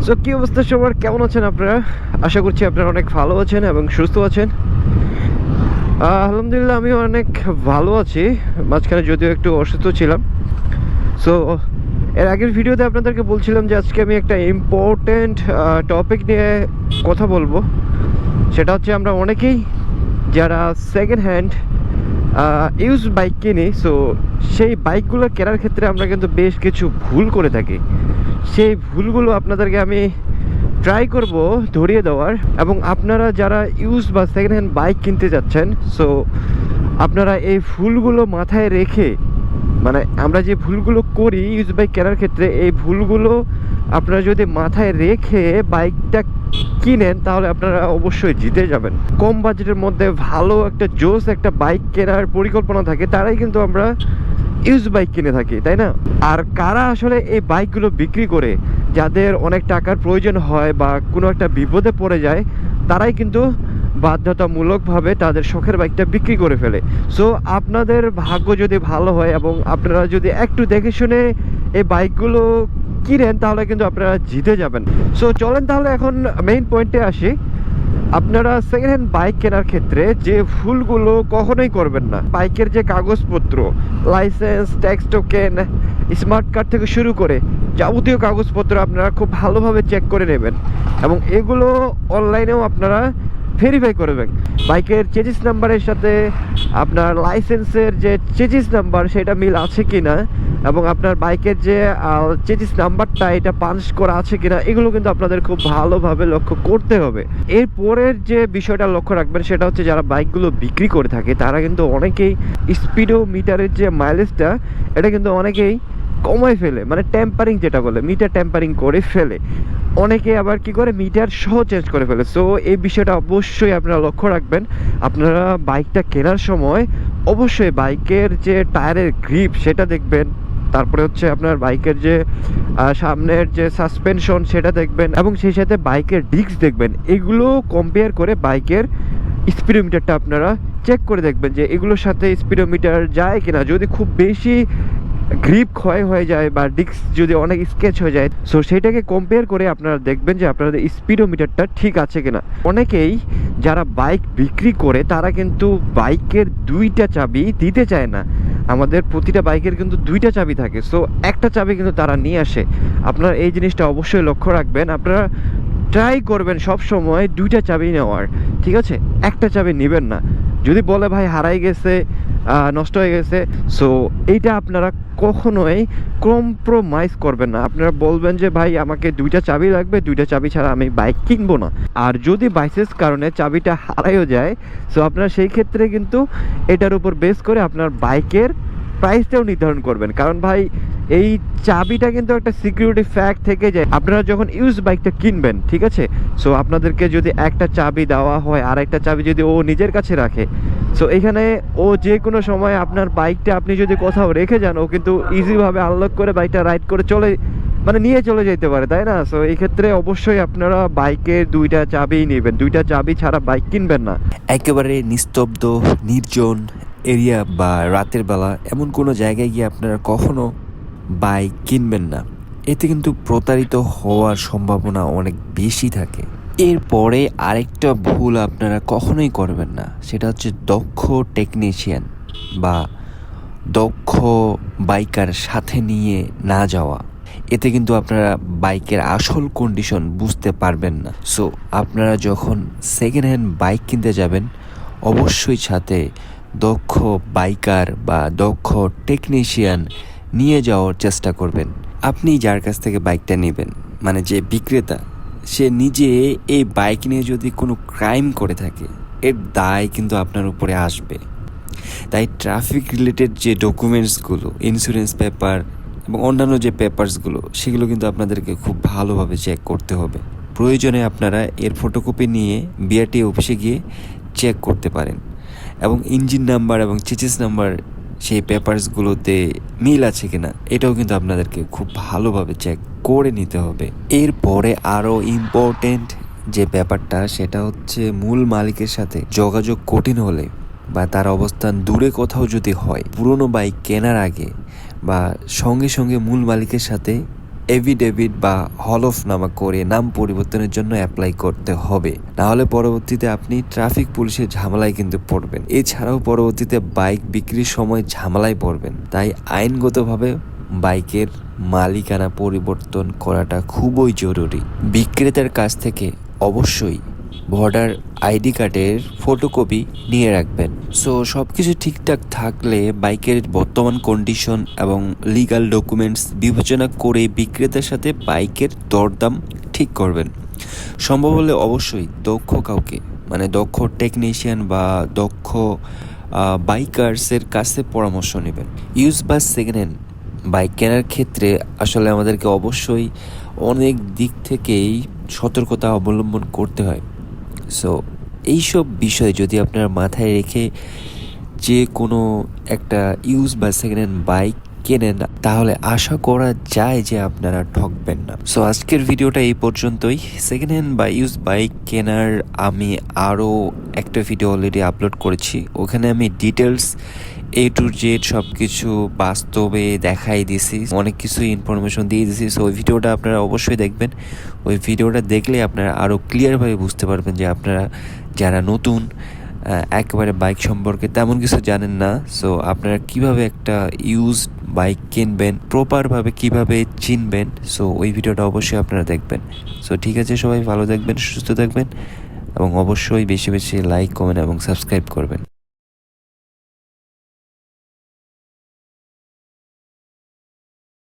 So কি অবস্থা সবার, কেমন আছেন আপনারা? আশা করছি আপনারা অনেক ভালো আছেন এবং সুস্থ আছেন। আলহামদুলিল্লাহ আমিও অনেক ভালো আছি। মাঝখানে যদিও একটু অসুস্থ ছিলাম। সো এর আগের ভিডিওতে আপনাদেরকে বলছিলাম যে আজকে আমি একটা ইম্পর্টেন্ট টপিক নিয়ে কথা বলবো। সেটা হচ্ছে আমরা অনেকেই যারা সেকেন্ড হ্যান্ড ইউজ বাইক কিনি, সো সেই বাইকগুলো কেনার ক্ষেত্রে আমরা কিন্তু বেশ কিছু ভুল করে থাকি। সেই ভুলগুলো আপনাদেরকে আমি ট্রাই করব ধরিয়ে দেওয়ার, এবং আপনারা যারা ইউজ বা সেকেন্ড হ্যান্ড বাইক কিনতে যাচ্ছেন, সো আপনারা এই ভুলগুলো মাথায় রেখে, মানে আমরা যে ভুলগুলো করি ইউজ বাইক কেনার ক্ষেত্রে, এই ভুলগুলো আপনারা যদি মাথায় রেখে বাইকটা কিনেন তাহলে আপনারা অবশ্যই জিতে যাবেন। কম বাজেটের মধ্যে ভালো একটা জোস একটা বাইক কেনার পরিকল্পনা থাকে তারাই কিন্তু আমরা ইউজ বাইক কিনে থাকি, তাই না? আর কারা আসলে এই বাইকগুলো বিক্রি করে, যাদের অনেক টাকার প্রয়োজন হয় বা কোনো একটা বিপদে পড়ে যায়, তারাই কিন্তু বাধ্যতামূলকভাবে তাদের শখের বাইকটা বিক্রি করে ফেলে। সো আপনাদের ভাগ্য যদি ভালো হয় এবং আপনারা যদি একটু দেখে শুনে এই বাইকগুলো কিনেন তাহলে কিন্তু আপনারা জিতে যাবেন। সো চলেন তাহলে এখন মেইন পয়েন্টে আসি। আপনারা সেকেন্ড হ্যান্ড বাইক কেনার ক্ষেত্রে যে ভুলগুলো কখনোই করবেন না, বাইকের যে কাগজপত্র, licence, tax token, smart card থেকে শুরু করে যাবতীয় কাগজপত্র আপনারা খুব ভালোভাবে চেক করে নেবেন, এবং এগুলো অনলাইনেও আপনারা ভেরিফাই করবেন। বাইকের চেজিস নাম্বারের সাথে আপনার লাইসেন্সের যে চেজিস নাম্বার সেটা মিল আছে কিনা, এবং আপনার বাইকের যে চেজিস নাম্বারটা এটা পাঞ্চ করা আছে কিনা, এগুলো কিন্তু আপনাদের খুব ভালোভাবে লক্ষ্য করতে হবে। এরপরের যে বিষয়টা লক্ষ্য রাখবেন সেটা হচ্ছে যারা বাইকগুলো বিক্রি করে থাকে তারা কিন্তু অনেকেই স্পিডোমিটারের যে মাইলেজটা এটা কিন্তু অনেকেই কমায় ফেলে, মানে টেম্পারিং যেটা বলে, মিটার টেম্পারিং করে ফেলে। অনেকে আবার কি করে, মিটার সহ চেঞ্জ করে ফেলে। সো এই বিষয়টা অবশ্যই আপনারা লক্ষ্য রাখবেন। আপনারা বাইকটা কেনার সময় অবশ্যই বাইকের যে টায়ারের গ্রিপ সেটা দেখবেন, তারপরে হচ্ছে আপনার বাইকের যে সামনের যে সাসপেনশন সেটা দেখবেন, এবং সেই সাথে বাইকের ডিস্ক দেখবেন। এগুলো কম্পেয়ার করে বাইকের স্পিডোমিটারটা আপনারা চেক করে দেখবেন যে এগুলোর সাথে স্পিডোমিটার যায় কিনা। যদি খুব বেশি গ্রিপ ক্ষয় হয়ে যায় বা ডিস্ক যদি অনেক স্কেচ হয়ে যায়, সো সেটাকে কম্পেয়ার করে আপনারা দেখবেন যে আপনাদের স্পিডোমিটারটা ঠিক আছে কিনা। অনেকেই যারা বাইক বিক্রি করে তারা কিন্তু বাইকের দুইটা চাবি দিতে চায় না। আমাদের প্রতিটা বাইকের কিন্তু দুইটা চাবি থাকে, সো একটা চাবি কিন্তু তারা নিয়ে আসে। আপনারা এই জিনিসটা অবশ্যই লক্ষ্য রাখবেন। আপনারা ট্রাই করবেন সব সময় দুইটা চাবি নেওয়ার, ঠিক আছে? একটা চাবি নেবেন না। যদি বলে ভাই হারাই গেছে, নষ্ট হয়ে গেছে, সো এইটা আপনারা কখনোই কম্প্রোমাইজ করবেন না। আপনারা বলবেন যে ভাই আমাকে দুইটা চাবি লাগবে, দুইটা চাবি ছাড়া আমি বাইক কিনবো না। আর যদি বাইসেস কারণে চাবিটা হারাইও যায়, সো আপনারা সেই ক্ষেত্রে কিন্তু এটার উপর বেস করে আপনার বাইকের প্রাইসটাও নির্ধারণ করবেন। কারণ ভাই এই চাবিটা কিন্তু একটা সিকিউরিটি ফ্যাক্ট থেকে যায় আপনারা যখন ইউজ বাইকটা কিনবেন, ঠিক আছে? সো আপনাদেরকে যদি একটা চাবি দেওয়া হয় আর একটা চাবি যদি ও নিজের কাছে রাখে, সো এখানে ও যে কোনো সময় আপনার বাইকটা আপনি যদি কোথাও রেখে যান, ও কিন্তু ইজিভাবে আনলক করে বাইকটা রাইড করে নিয়ে চলে যেতে পারে, তাই না? সো এই ক্ষেত্রে অবশ্যই আপনারা বাইকের দুইটা চাবি নেবেন, দুইটা চাবি ছাড়া বাইক কিনবেন না। একেবারে নিস্তব্ধ নির্জন এরিয়া বা রাতের বেলা এমন কোনো জায়গায় গিয়ে আপনারা কখনো বাইক কিনবেন না। এতে কিন্তু প্রতারিত হওয়ার সম্ভাবনা অনেক বেশি থাকে। এরপরে আরেকটা ভুল আপনারা কখনোই করবেন না, সেটা হচ্ছে দক্ষ টেকনিশিয়ান বা দক্ষ বাইকার সাথে নিয়ে না যাওয়া। এতে কিন্তু আপনারা বাইকের আসল কন্ডিশন বুঝতে পারবেন না। সো আপনারা যখন সেকেন্ড হ্যান্ড বাইক কিনতে যাবেন অবশ্যই সাথে দক্ষ বাইকার বা দক্ষ টেকনিশিয়ান নিয়ে যাওয়ার চেষ্টা করবেন। আপনি যার কাছ থেকে বাইকটা নেবেন, মানে যে বিক্রেতা, সে নিজে এই বাইক নিয়ে যদি কোনো ক্রাইম করে থাকে এর দায় কিন্তু আপনার উপরে আসবে। তাই ট্রাফিক রিলেটেড যে ডকুমেন্টসগুলো, ইন্স্যুরেন্স পেপার এবং অন্যান্য যে পেপারসগুলো, সেগুলো কিন্তু আপনাদেরকে খুব ভালোভাবে চেক করতে হবে। প্রয়োজনে আপনারা এর ফটোকপি নিয়ে বিআরটি অফিসে গিয়ে চেক করতে পারেন, এবং ইঞ্জিন নাম্বার এবং চেসিস নাম্বার সেই পেপারসগুলোতে মিল আছে কিনা এটাও কিন্তু আপনাদেরকে খুব ভালোভাবে চেক করে নিতে হবে। এরপরে আরও ইম্পর্টেন্ট যে ব্যাপারটা সেটা হচ্ছে মূল মালিকের সাথে যোগাযোগ কঠিন হলে বা তার অবস্থান দূরে কোথাও যদি হয়, পুরনো বাইক কেনার আগে বা সঙ্গে সঙ্গে মূল মালিকের সাথে এভিডেভিট বা হলফনামা করে নাম পরিবর্তনের জন্য অ্যাপ্লাই করতে হবে, নাহলে পরবর্তীতে আপনি ট্রাফিক পুলিশের ঝামেলায় কিন্তু পড়বেন। এছাড়াও পরবর্তীতে বাইক বিক্রির সময় ঝামেলায় পড়বেন। তাই আইনগতভাবে বাইকের মালিকানা পরিবর্তন করাটা খুবই জরুরি। বিক্রেতার কাছ থেকে অবশ্যই ভোটার আইডি কার্ডের ফটোকপি নিয়ে রাখবেন। সো সব কিছু ঠিকঠাক থাকলে বাইকের বর্তমান কন্ডিশন এবং লিগ্যাল ডকুমেন্টস বিবেচনা করে বিক্রেতার সাথে বাইকের দরদাম ঠিক করবেন। সম্ভব হলে অবশ্যই দক্ষ কাউকে, মানে দক্ষ টেকনিশিয়ান বা দক্ষ বাইকার্সের কাছে পরামর্শ নেবেন। ইউজ বা সেকেন্ড হ্যান্ড বাইক কেনার ক্ষেত্রে আসলে আমাদেরকে অবশ্যই অনেক দিক থেকেই সতর্কতা অবলম্বন করতে হয়। সো এইসব বিষয় যদি আপনারা মাথায় রেখে যে কোনো একটা ইউজ বা সেকেন্ড হ্যান্ড বাইক কেনেন, তাহলে আশা করা যায় যে আপনারা ঠকবেন না। সো আজকের ভিডিওটা এই পর্যন্তই। সেকেন্ড হ্যান্ড বা ইউজ বাইক কেনার আমি আরও একটা ভিডিও অলরেডি আপলোড করেছি। ওখানে আমি ডিটেলস A to Z সব কিছু বাস্তবে দেখাই দিছি, অনেক কিছু ইনফরমেশন দিয়ে দিছি। সো ওই ভিডিওটা আপনারা অবশ্যই দেখবেন। ওই ভিডিওটা দেখলে আপনারা আরও ক্লিয়ারভাবে বুঝতে পারবেন যে আপনারা যারা নতুন একেবারে বাইক সম্পর্কে তেমন কিছু জানেন না, সো আপনারা কিভাবে একটা ইউজ বাইক কিনবেন, প্রপারভাবে কিভাবে চিনবেন। সো ওই ভিডিওটা অবশ্যই আপনারা দেখবেন। সো ঠিক আছে, সবাই ভালো থাকবেন, সুস্থ থাকবেন এবং অবশ্যই বেশি বেশি লাইক, কমেন্ট এবং সাবস্ক্রাইব করবেন।